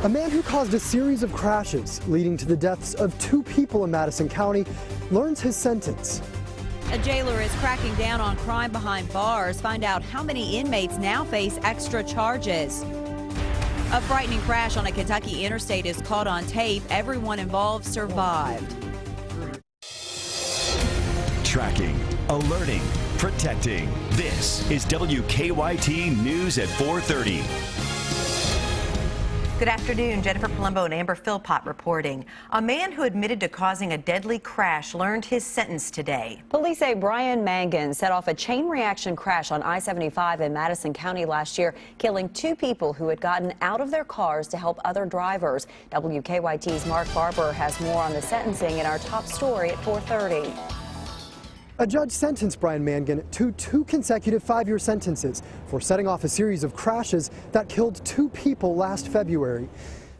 A man who caused a series of crashes leading to the deaths of 2 people in Madison County learns his sentence. A jailer is cracking down on crime behind bars. Find out how many inmates now face extra charges. A frightening crash on a Kentucky interstate is caught on tape. Everyone involved survived. Tracking, alerting, protecting. This is WKYT News at 4:30. Good afternoon. Jennifer Palumbo and Amber Philpott reporting. A man who admitted to causing a deadly crash learned his sentence today. Police say Brian Mangan set off a chain reaction crash on I-75 in Madison County last year, killing 2 people who had gotten out of their cars to help other drivers. WKYT's Mark Barber has more on the sentencing in our top story at 4:30. A judge sentenced Brian Mangan to 2 consecutive 5-year sentences for setting off a series of crashes that killed 2 people last February.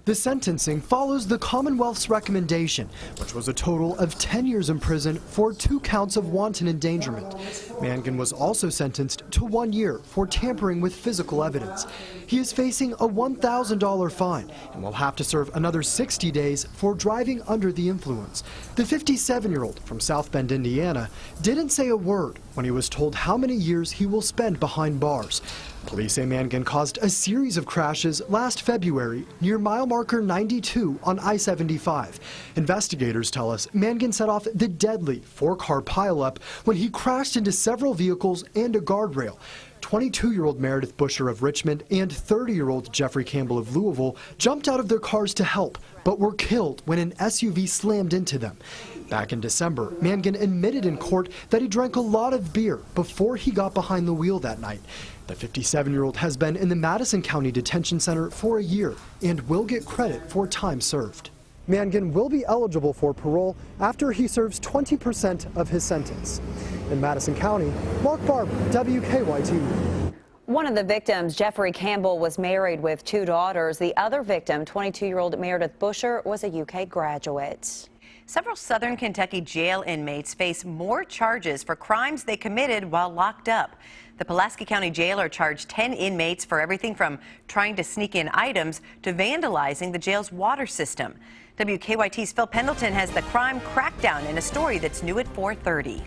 The sentencing follows the Commonwealth's recommendation, which was a total of 10 years in prison for 2 counts of wanton endangerment. Mangan was also sentenced to 1 year for tampering with physical evidence. He is facing a $1,000 fine and will have to serve another 60 days for driving under the influence. The 57-year-old from South Bend, Indiana, didn't say a word when he was told how many years he will spend behind bars. Police say Mangan caused a series of crashes last February near mile marker 92 on I-75. Investigators tell us Mangan set off the deadly 4-car pileup when he crashed into several vehicles and a guardrail. 22-year-old Meredith Busher of Richmond and 30-year-old Jeffrey Campbell of Louisville jumped out of their cars to help, but were killed when an SUV slammed into them. Back in December, Mangan admitted in court that he drank a lot of beer before he got behind the wheel that night. The 57-year-old has been in the Madison County Detention Center for a year and will get credit for time served. Mangan will be eligible for parole after he serves 20% of his sentence. In Madison County, Mark Barber, WKYT. One of the victims, Jeffrey Campbell, was married with 2 daughters. The other victim, 22-year-old Meredith Busher, was a UK graduate. Several southern Kentucky jail inmates face more charges for crimes they committed while locked up. The Pulaski County jailer charged 10 inmates for everything from trying to sneak in items to vandalizing the jail's water system. WKYT's Phil Pendleton has the crime crackdown in a story that's new at 4:30.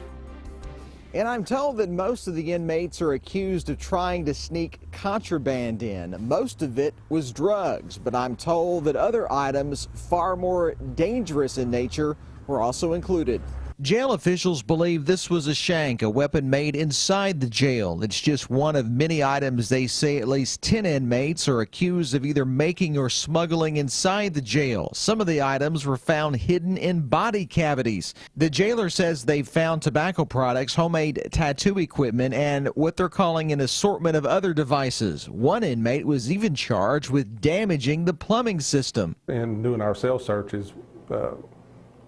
And I'm told that most of the inmates are accused of trying to sneak contraband in. Most of it was drugs, but I'm told that other items far more dangerous in nature were also included. Jail officials believe this was a shank, a weapon made inside the jail. It's just one of many items they say at least 10 inmates are accused of either making or smuggling inside the jail. Some of the items were found hidden in body cavities. The jailer says they found tobacco products, homemade tattoo equipment, and what they're calling an assortment of other devices. One inmate was even charged with damaging the plumbing system. In doing our cell searches,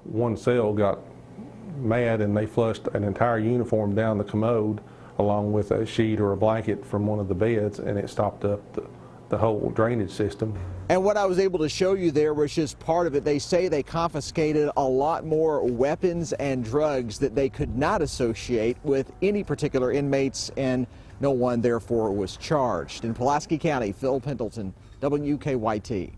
one cell got mad and they flushed an entire uniform down the commode along with a sheet or a blanket from one of the beds, and it stopped up the whole drainage system. And what I was able to show you there was just part of it. They say they confiscated a lot more weapons and drugs that they could not associate with any particular inmates, and no one therefore was charged. In Pulaski County, Phil Pendleton, WKYT.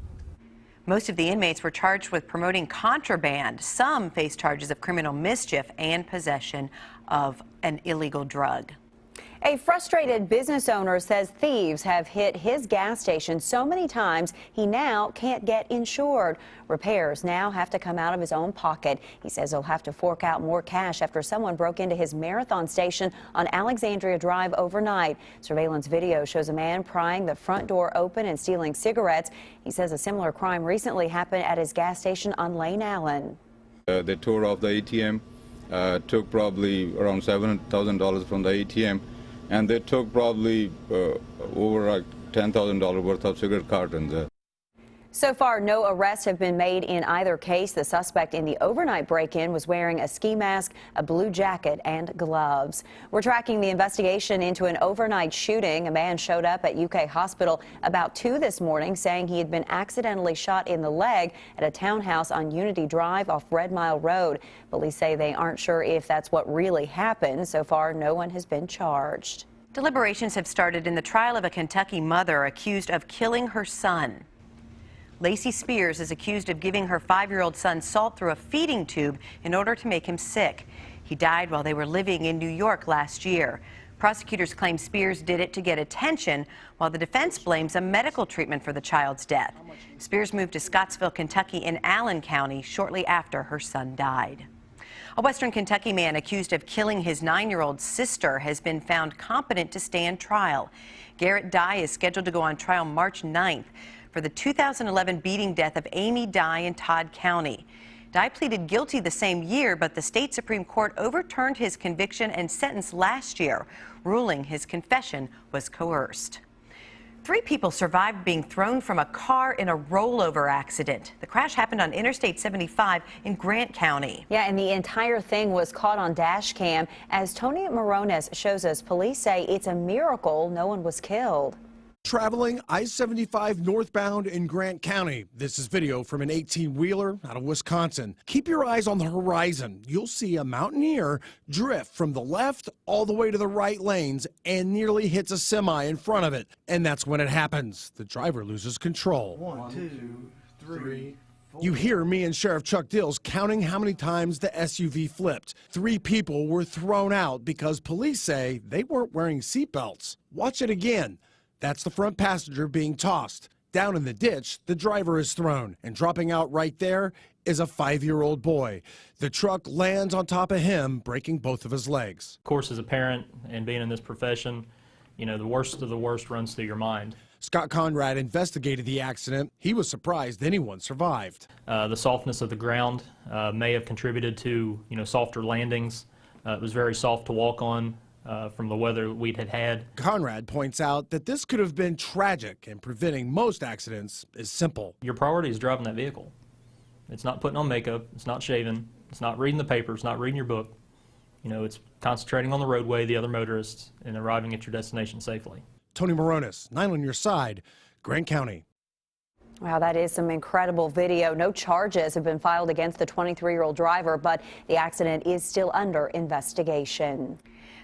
Most of the inmates were charged with promoting contraband. Some face charges of criminal mischief and possession of an illegal drug. A frustrated business owner says thieves have hit his gas station so many times he now can't get insured. Repairs now have to come out of his own pocket. He says he'll have to fork out more cash after someone broke into his Marathon station on Alexandria Drive overnight. Surveillance video shows a man prying the front door open and stealing cigarettes. He says a similar crime recently happened at his gas station on Lane Allen. They tore off the ATM, took probably around $7,000 from the ATM. And they took probably over $10,000 worth of cigarette cartons. So far, no arrests have been made in either case. The suspect in the overnight break-in was wearing a ski mask, a blue jacket, and gloves. We're tracking the investigation into an overnight shooting. A man showed up at UK Hospital about 2 this morning saying he had been accidentally shot in the leg at a townhouse on Unity Drive off Red Mile Road. Police say they aren't sure if that's what really happened. So far, no one has been charged. Deliberations have started in the trial of a Kentucky mother accused of killing her son. Lacey Spears is accused of giving her 5-year-old son salt through a feeding tube in order to make him sick. He died while they were living in New York last year. Prosecutors claim Spears did it to get attention, while the defense blames a medical treatment for the child's death. Spears moved to Scottsville, Kentucky in Allen County shortly after her son died. A Western Kentucky man accused of killing his 9-year-old sister has been found competent to stand trial. Garrett Dye is scheduled to go on trial March 9th for the 2011 beating death of Amy Dye in Todd County. Dye pleaded guilty the same year, but the state Supreme Court overturned his conviction and sentence last year, ruling his confession was coerced. 3 people survived being thrown from a car in a rollover accident. The crash happened on Interstate 75 in Grant County. Yeah, and the entire thing was caught on dash cam. As Tony Morones shows us, police say it's a miracle no one was killed. Traveling I-75 northbound in Grant County. This is video from an 18-wheeler out of Wisconsin. Keep your eyes on the horizon. You'll see a Mountaineer drift from the left all the way to the right lanes and nearly hits a semi in front of it. And that's when it happens. The driver loses control. 1, 2, 3, 4. You hear me and Sheriff Chuck Dills counting how many times the SUV flipped. 3 people were thrown out because police say they weren't wearing seatbelts. Watch it again. That's the front passenger being tossed. Down in the ditch, the driver is thrown, and dropping out right there is a 5-year-old boy. The truck lands on top of him, breaking both of his legs. Of course, as a parent and being in this profession, the worst of the worst runs through your mind. Scott Conrad investigated the accident. He was surprised anyone survived. The softness of the ground may have contributed to, softer landings. It was very soft to walk on. From the weather we'd had. Conrad points out that this could have been tragic, and preventing most accidents is simple. Your priority is driving that vehicle. It's not putting on makeup, it's not shaving, it's not reading the paper, it's not reading your book. It's concentrating on the roadway, the other motorists, and arriving at your destination safely. Tony Morones, 9 on your side, Grant County. Wow, that is some incredible video. No charges have been filed against the 23-year-old driver, but the accident is still under investigation.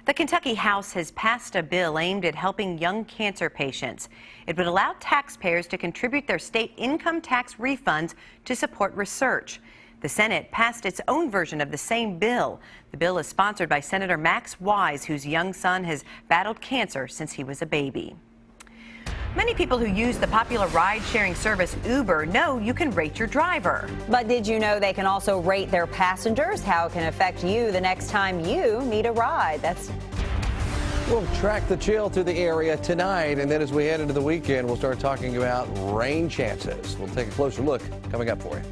The Kentucky House has passed a bill aimed at helping young cancer patients. It would allow taxpayers to contribute their state income tax refunds to support research. The Senate passed its own version of the same bill. The bill is sponsored by Senator Max Wise, whose young son has battled cancer since he was a baby. Many people who use the popular ride-sharing service Uber know you can rate your driver. But did you know they can also rate their passengers? How it can affect you the next time you need a ride. We'll track the chill through the area tonight, and then as we head into the weekend, we'll start talking about rain chances. We'll take a closer look coming up for you.